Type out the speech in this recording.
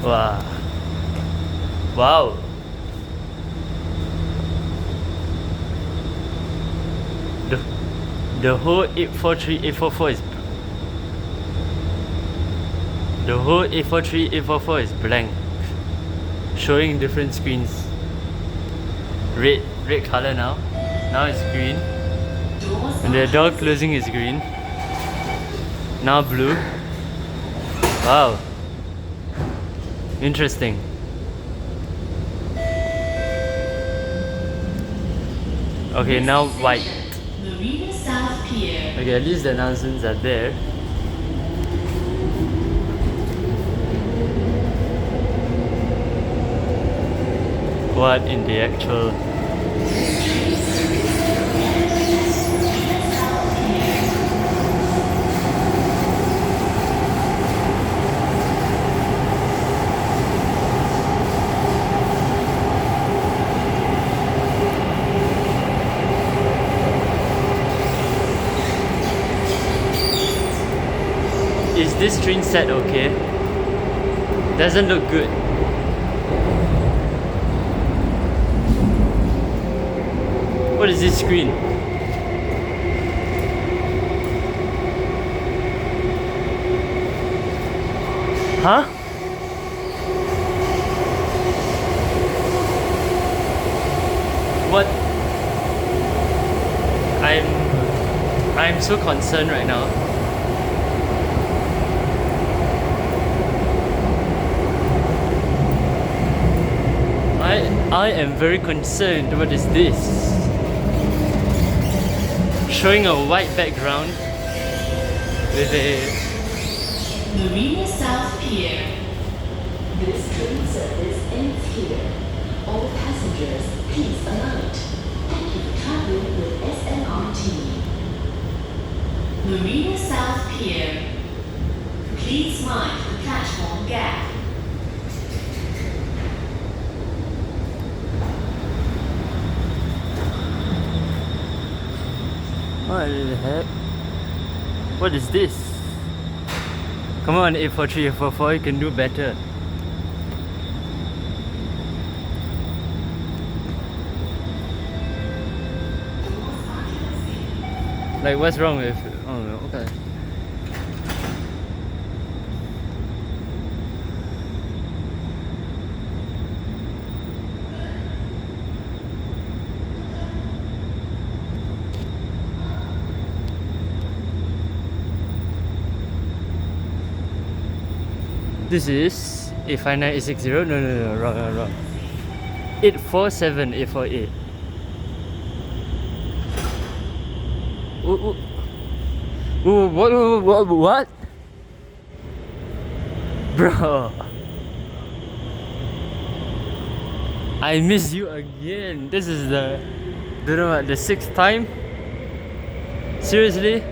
Wow. Wow. The whole 843, 844 is... The whole 843, 844 is blank. Showing different screens. Red color now. Now it's green. And the door closing is green. Now blue. Wow. Interesting. Okay, now white. Marina South Pier. Okay, at least the announcements are there. What in the actual... Is this Trainset okay? Doesn't look good. What is this screen? Huh? What? I'm so concerned right now. I am very concerned. What is this? Showing a white background with a... Marina South Pier. This train service ends here. All passengers, please alight. Thank you for traveling with SMRT. Marina South Pier. Please mind the platform gap. What the heck? What is this? Come on, 843, 844, you can do better. Like, what's wrong with... Oh no, okay. This is 859, 860. No, wrong. 847, 848. What? Bro, I miss you again. This is the... Don't know what, the 6th time? Seriously?